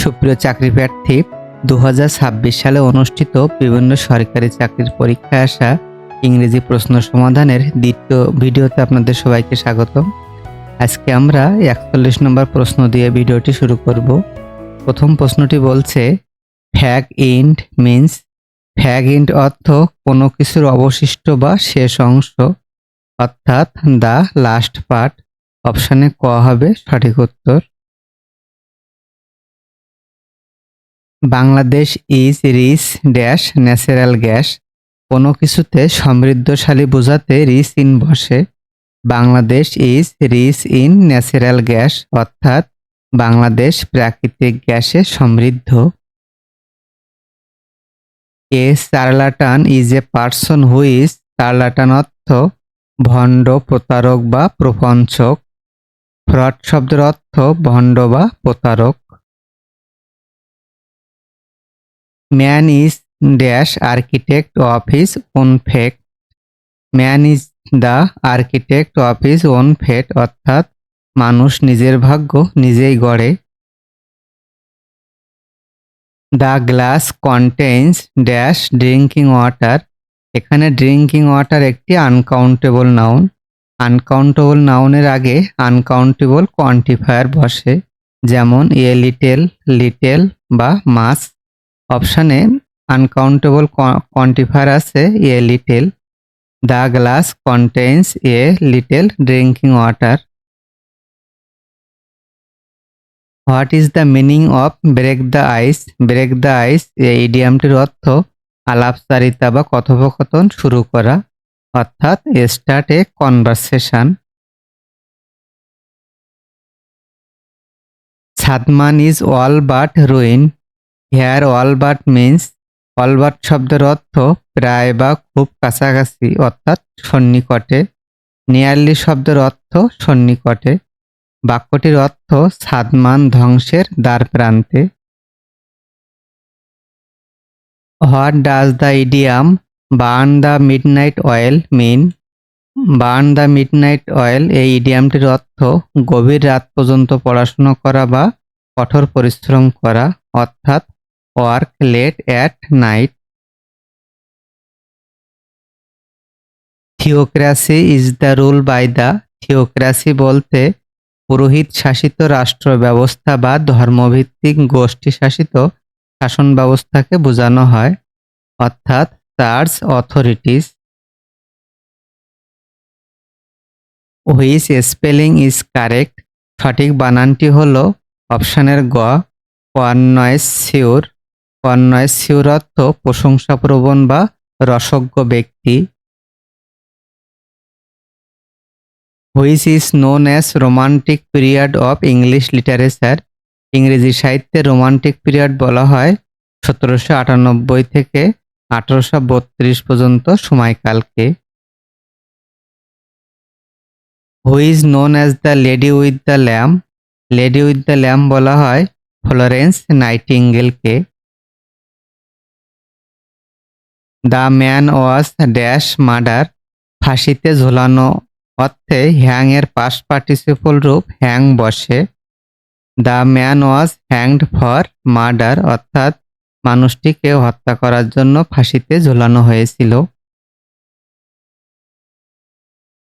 সুপ্রিয় চাকরি প্রার্থী, 2026 সালে অনুষ্ঠিত বিভিন্ন সরকারি চাকরির পরীক্ষায় আসা ইংরেজি প্রশ্ন সমাধানের দ্বিতীয় ভিডিওতে আপনাদের সবাইকে স্বাগতম। আজকে আমরা 41 নম্বর প্রশ্ন দিয়ে ভিডিওটি শুরু করব। প্রথম প্রশ্নটি বলছে, ফ্যাগ ইন্ড মিন্স। ফ্যাগ ইন্ড অর্থ কোনো কিছুর অবশিষ্ট বা শেষ অংশ, অর্থাৎ দ্য লাস্ট পার্ট। অপশানে ক হবে সঠিক উত্তর। Bangladesh is rich dash natural gas. কোনো কিছুতে সমৃদ্ধশালী বোঝাতে রিচ ইন বসে। Bangladesh is rich in natural gas, অর্থাৎ বাংলাদেশ প্রাকৃতিক গ্যাসে সমৃদ্ধ। A charlatan is a person who is. Charlatan অর্থ ভণ্ড, প্রতারক বা প্রপঞ্চক। ফ্রড শব্দের অর্থ ভণ্ড বা প্রতারক। Man is dash architect of his own fate. Man is the architect of his own fate, অর্থাৎ মানুষ নিজের ভাগ্য নিজেই গড়ে। The glass contains dash drinking water. এখানে ড্রিঙ্কিং ওয়াটার একটি আনকাউন্টেবল নাউন। আনকাউন্টেবল নাউনের আগে আনকাউন্টেবল কোয়ান্টিফায়ার বসে, যেমন এ লিটেল, লিটেল বা মাছ। অপশানে আনকাউন্টেবল কোয়ান্টিফায়ার আছে a little. The glass contains a little drinking water. What is the meaning of break the ice. Break the ice এই ইডিয়ামটির অর্থ আলাপচারিতা বা কথোপকথন শুরু করা, অর্থাৎ start a conversation. Sadman is all but ruin. Here all but means. All but শব্দের অর্থ প্রায় বা খুব কাছাকাছি, অর্থাৎ সন্নিকটে। নিয়ারলি শব্দের অর্থ সন্নিকটে। বাক্যটির অর্থ সাদমান ধ্বংসের দ্বার প্রান্তে। What does the idiom burn the midnight oil mean. Burn the midnight oil এই ইডিয়ামটির অর্থ গভীর রাত পর্যন্ত পড়াশোনা করা বা কঠোর পরিশ্রম করা, অর্থাৎ work late at night. Theocracy is the rule by the. Theocracy বলতে পুরোহিত শাসিত রাষ্ট্র ব্যবস্থা বা ধর্মভিত্তিক গোষ্ঠী শাসিত শাসন ব্যবস্থাকে বোঝানো হয়, অর্থাৎ church authorities. Which spelling is correct. সঠিক বানানটি হল অপশানের গ, কনয়েস শিওর। কনয়েস শিওর অর্থ প্রশংসাপ্রবণ বা রসজ্ঞ ব্যক্তি। Which is known as romantic period of English literature. ইংরেজি সাহিত্যে রোমান্টিক পিরিয়ড বলা হয় 1798 থেকে 1832 পর্যন্ত সময়কালকে। Who is known as the lady with the lamp. Lady with the lamp বলা হয় ফ্লোরেন্স নাইটিঙ্গেলকে। The man was dash murder. ফাঁসিতে ঝোলানো অর্থে হ্যাং এর পাস্ট পার্টিসিপল রূপ হ্যাং বসে। The man was hanged for murder, অর্থাৎ মানুষটিকে হত্যা করার জন্য ফাঁসিতে ঝোলানো হয়েছিল।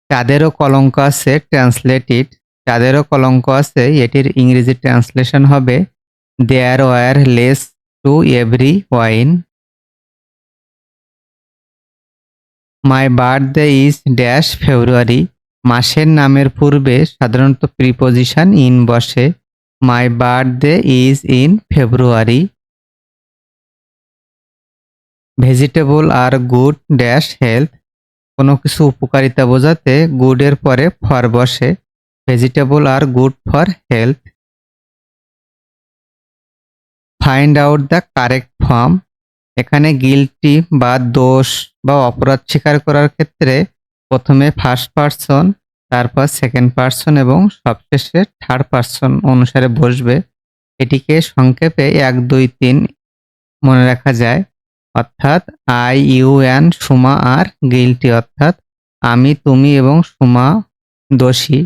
চাঁদেরও কলঙ্ক আছে ট্রান্সলেটেড। চাঁদেরও কলঙ্ক আছে এটির ইংরেজি ট্রান্সলেশন হবে there were less to every wine. My birthday is dash February. মাসের নামের পূর্বে সাধারণত প্রিপোজিশন ইন বসে। My birthday is in February. Vegetable are good dash health. কোনো কিছু উপকারিতা বোঝাতে গুডের পরে ফর বসে। Vegetable are good for health. Find out the correct form. এখানে গিলটি বা দোষ বা অপরাধ স্বীকার করার ক্ষেত্রে প্রথমে ফার্স্ট পারসন, তারপর সেকেন্ড পারসন এবং সবশেষে থার্ড পারসন অনুসারে বসবে। এটিকে সংক্ষেপে 1, 2, 3 মনে রাখা যায়, অর্থাৎ I, you and Suma are guilty, অর্থাৎ আমি, তুমি এবং সুমা দোষী।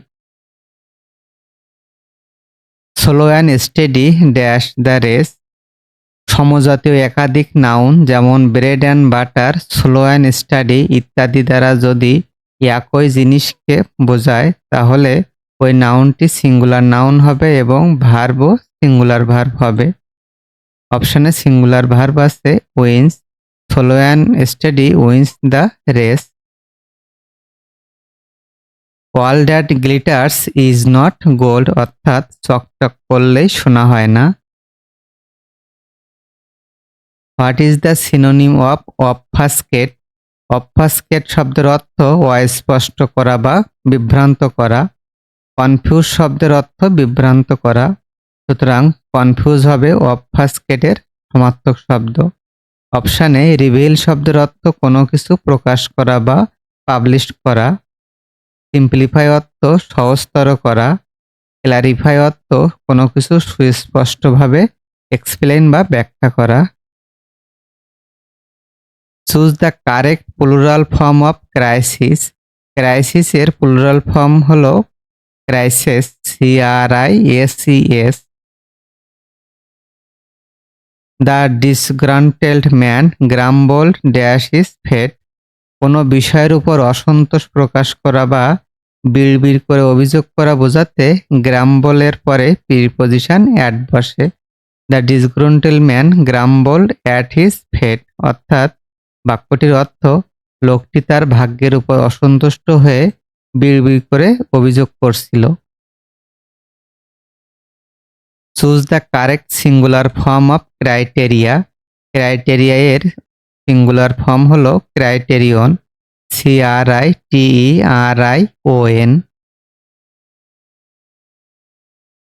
Slow and steady dash the race. সমজাতীয় একাধিক নাউন যেমন bread and butter, slow and steady ইত্যাদি দ্বারা যদি একই জিনিসকে বোঝায় তাহলে ওই নাউনটি সিঙ্গুলার নাউন হবে এবং ভার্বও সিঙ্গুলার ভার্ব হবে। অপশানে সিঙ্গুলার ভার্ব আছে wins, slow and steady wins the race. All that glitters is not gold, অর্থাৎ চকচক করলেই সোনা হয় না। What is the synonym of obfuscate? Obfuscate শব্দের অর্থ অস্পষ্ট করা বা বিভ্রান্ত করা। কনফিউজ শব্দের অর্থ বিভ্রান্ত করা, সুতরাং কনফিউজ হবে অবফাস্কেটের সমার্থক শব্দ। অপশানে রিভিল শব্দের অর্থ কোনো কিছু প্রকাশ করা বা পাবলিশ করা। সিম্পলিফাই অর্থ সহজতর করা। ক্লারিফাই অর্থ কোনো কিছু সুস্পষ্টভাবে এক্সপ্লেইন বা ব্যাখ্যা করা। Choose the correct plural form of crisis. ক্রাইসিসের প্লুরাল ফর্ম হলো crises, CRISES। The disgruntled man grumbled dash is fate. কোনো বিষয়ের উপর অসন্তোষ প্রকাশ করা বা বিড়বিড় করে অভিযোগ করা বোঝাতে গ্রাম্বলের পরে প্রিপজিশন অ্যাট বসে। The disgruntled man গ্রাম্বলড at his ফেট, অর্থাৎ বাক্যটির অর্থ লোকটি তার ভাগ্যের উপর অসন্তুষ্ট হয়ে বিড়বিড় করে অভিযোগ করছিল। Choose the correct singular form of criteria. Criteria এর সিঙ্গুলার ফর্ম হলো criterion, CRITERION।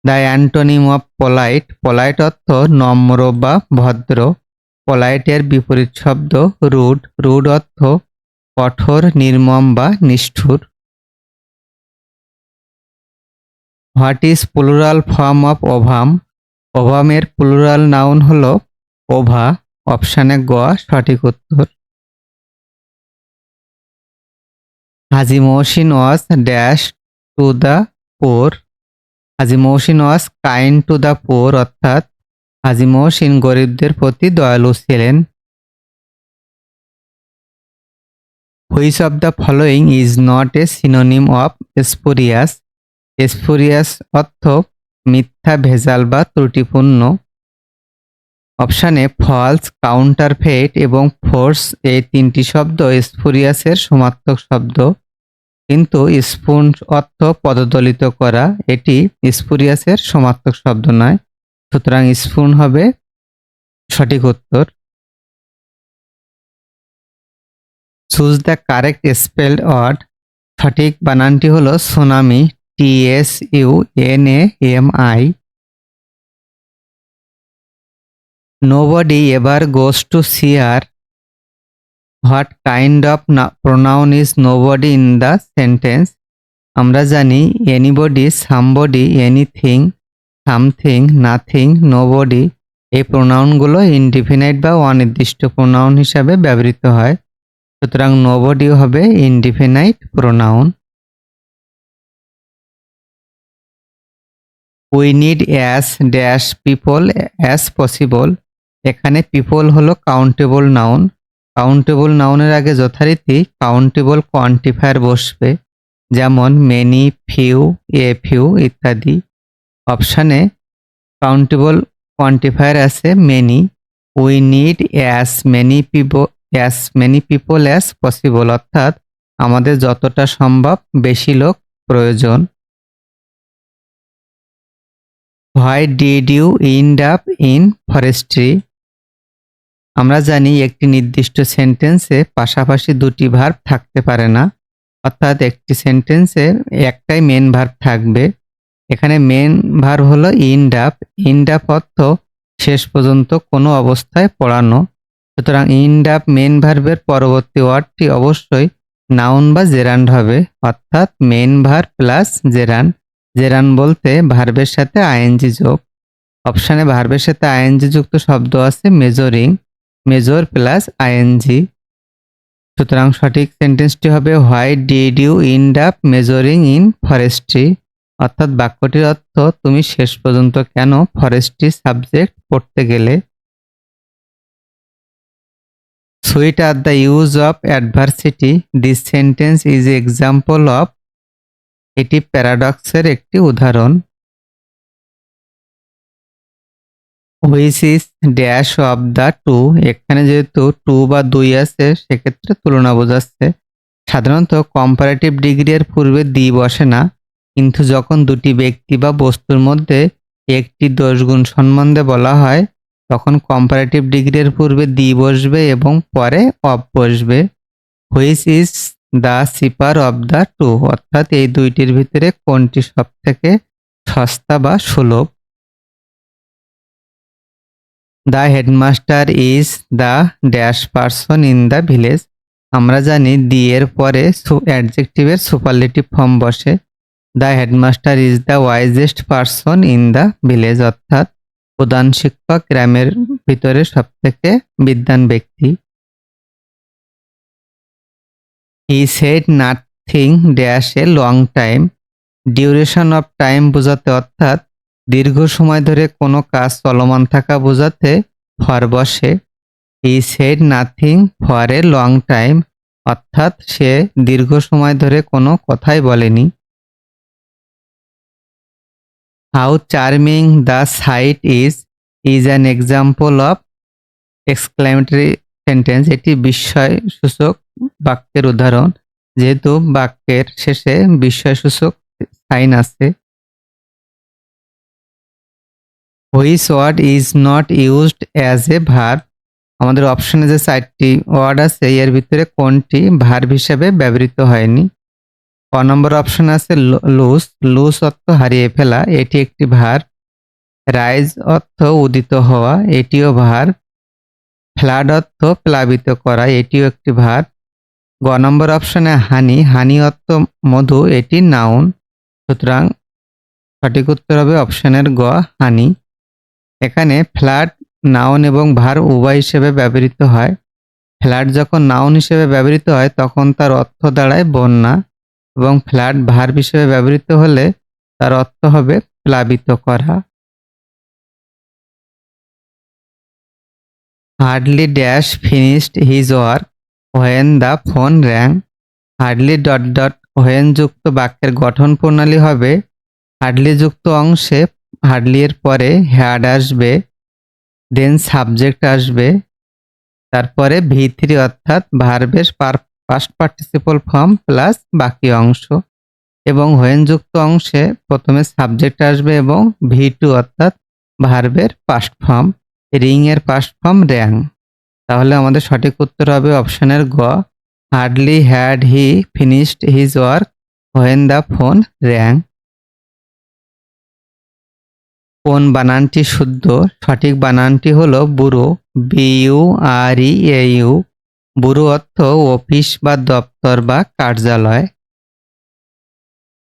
The antonym of polite. Polite অর্থ নম্র বা ভদ্র। পোলাইটের বিপরীত শব্দ রুড। রুড অর্থ কঠোর, নির্মম বা নিষ্ঠুর। What is plural form of ovum? ওভামের প্লুরাল নাউন হলো ওভা। অপশানে গ সঠিক উত্তর। Haji Mohsin was dash to the poor. Haji Mohsin was kind to the poor, অর্থাৎ হাজি মহসিন গরিবদের প্রতি দয়ালু ছিলেন। Which of the following is not a synonym of spurious? Spurious অর্থ মিথ্যা, ভেজাল বা ত্রুটিপূর্ণ। অপশানে ফলস, কাউন্টারফেট এবং ফোর্স এই তিনটি শব্দ স্পুরিয়াসের সমার্থক শব্দ, কিন্তু স্পুন অর্থ পদদলিত করা, এটি স্পুরিয়াসের সমার্থক শব্দ নয়, সুতরাং স্পুন হবে সঠিক উত্তর। Choose the correct spelled word. সঠিক বানানটি হলো tsunami, TSUNAMI। Nobody ever goes to see her. What kind of pronoun is nobody in the sentence? আমরা জানি anybody, somebody, anything, something, nothing, nobody এই প্রোনাউনগুলো ইনডিফিনাইট বা অনির্দিষ্ট প্রোনাউন হিসাবে ব্যবহৃত হয়, সুতরাং nobody হবে indefinite pronoun. We need as dash people as possible। এখানে পিপল হলো কাউন্টেবল নাউন। কাউন্টেবল নাউনের আগে যথারীতি কাউন্টেবল কোয়ান্টিফায়ার বসবে, যেমন মেনি, ফিউ, এ ফিউ ইত্যাদি। অপশানে কাউন্টেবল কোয়ান্টিফায়ার আছে many. We need as many people as possible, অর্থাৎ আমাদের যতটা সম্ভব বেশি লোক প্রয়োজন। Why did you end up in forestry? আমরা জানি একটি নির্দিষ্ট সেন্টেন্সে পাশাপাশি দুটি ভার্ব থাকতে পারে না, অর্থাৎ একটি সেন্টেন্সে একটাই মেন ভার্ব থাকবে। এখানে মেন ভার্ব হলো এন্ড আপ। এন্ড আপ অর্থ শেষ পর্যন্ত কোনো অবস্থায় পড়ানো, সুতরাং এন্ড আপ মেন ভার্বের পরবর্তী ওয়ার্ডটি অবশ্যই নাউন বা জেরান্ড হবে, অর্থাৎ main verb plus gerund. Gerund বলতে ভার্বের সাথে আইএনজি যোগ। অপশানে ভার্বের সাথে আইএনজি যুক্ত শব্দ আছে মেজরিং, মেজর প্লাস আইএনজি, সুতরাং সঠিক সেন্টেন্সটি হবে why did you end up majoring in forestry. অর্থাৎ বাক্যটির অর্থ তুমি শেষ পর্যন্ত কেন ফরেস্ট্রি সাবজেক্ট পড়তে গেলে। Sweet are the use of adversity, this sentence is example of, এটি প্যারাডক্সের একটি উদাহরণ। Which is dash of the two, এখানে যেহেতু টু বা দুই আছে সেক্ষেত্রে তুলনা বোঝাচ্ছে। সাধারণত কম্পারেটিভ ডিগ্রি এর পূর্বে দি বসে না, কিন্তু যখন দুটি ব্যক্তি বা বস্তুর মধ্যে একটি দোষগুণ সম্বন্ধে বলা হয় তখন কম্পারেটিভ ডিগ্রি এর পূর্বে দি বসবে এবং পরে অফ বসবে। Which is the cheaper of the two, অর্থাৎ এই দুইটির ভিতরে কোনটি সব থেকে সস্তা বা সুলভ। The headmaster is the dash person in the village, আমরা জানি দি এর পরে অ্যাডজেক্টিভের সুপারলেটিভ ফর্ম বসে। The headmaster is the wisest person in the village, অর্থাৎ প্রধান শিক্ষক গ্রামের ভিতরে সবথেকে বিদ্বান ব্যক্তি। হি said nothing dash a long time, duration of time বোঝাতে অর্থাৎ দীর্ঘ সময় ধরে কোনো কাজ চলমান থাকা বোঝাতে ফর বসে। He said nothing for a long time, অর্থাৎ সে দীর্ঘ সময় ধরে কোনো কথাই বলেনি। How charming the sight is an example of exclamatory sentence, এটি বিস্ময়সূচক বাক্যের উদাহরণ, যেহেতু বাক্যের শেষে বিস্ময়সূচক সাইন আছে। Which word is not used as a verb, আমাদের অপশনে যে 4টি ওয়ার্ড আছে এর ভিতরে কোনটি ভার্ব হিসেবে ব্যবহৃত হয়নি। ক নম্বর অপশন আছে লুজ, লুজ অর্থ হারিয়ে ফেলা, এটি একটি ভার্ব। রাইজ অর্থ উদিত হওয়া, এটিও ভার্ব। ফ্লাড অর্থ প্লাবিত করা, এটিও একটি ভার্ব। গ নম্বর অপশনে হানি, হানি অর্থ মধু, এটি নাউন। সুতরাং সঠিক উত্তর হবে অপশনের গ, হানি। এখানে ফ্লাড নাউন এবং ভার্ব উভয় হিসেবে ব্যবহৃত হয়। ফ্লাড যখন নাউন হিসেবে ব্যবহৃত হয় তখন তার অর্থ দাঁড়ায় বন্যা, এবং ফ্লাড ভার্ব হিসেবে ব্যবহৃত হলে তার অর্থ হবে প্লাবিত করা। Hardly dash finished his work when the phone rang, hardly dot dot when যুক্ত বাক্যের গঠন প্রণালী হবে হার্ডলি যুক্ত অংশে হার্ডলি এর পরে হ্যাড আসবে, দেন সাবজেক্ট আসবে, তারপরে ভি3 অর্থাৎ ভার্বের পাস্ট পার্টিসিপল ফর্ম প্লাস বাকি অংশ, এবং হোয়েন যুক্ত অংশে প্রথমে সাবজেক্ট আসবে এবং ভি2 অর্থাৎ ভার্বের পাস্ট ফর্ম, রিং এর পাস্ট ফর্ম র্যাং। তাহলে আমাদের সঠিক উত্তর হবে অপশনের গ, hardly had he finished his work when the phone rang. কোন বানানটি শুদ্ধ? সঠিক বানানটি হলো বুড়ো, BUREAU। বুড়ো অর্থ অফিস বা দপ্তর বা কার্যালয়।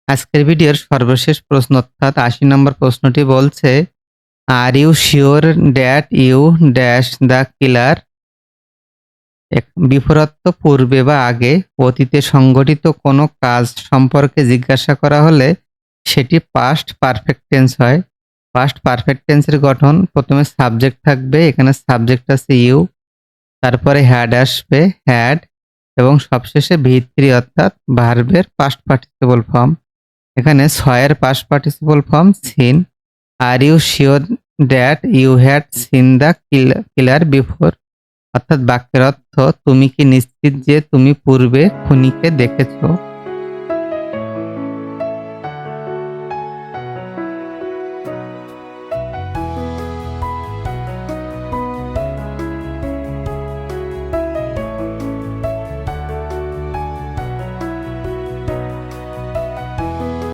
আজকের ভিডিওর সর্বশেষ প্রশ্ন অর্থাৎ 80 নম্বর প্রশ্নটি বলছে, are you sure that you dash the killer, বিপরীত পূর্বে বা আগে অতীতে সংঘটিত কোনো কাজ সম্পর্কে জিজ্ঞাসা করা হলে সেটি পাস্ট পারফেক্ট টেন্স হয়। পাস্ট পারফেক্ট টেন্সের গঠন, প্রথমে সাবজেক্ট থাকবে, এখানে সাবজেক্ট আছে ইউ, তারপরে হ্যাড আসবে হ্যাড, এবং সবশেষে ভি3 অর্থাৎ ভার্বের পাস্ট পার্টিসিপল ফর্ম। এখানে 6 এর past participle form seen. Are you sure that you had seen the killer before, অর্থাৎ বাক্যের অর্থ তুমি কি নিশ্চিত যে তুমি পূর্বে খুনিকে দেখেছো।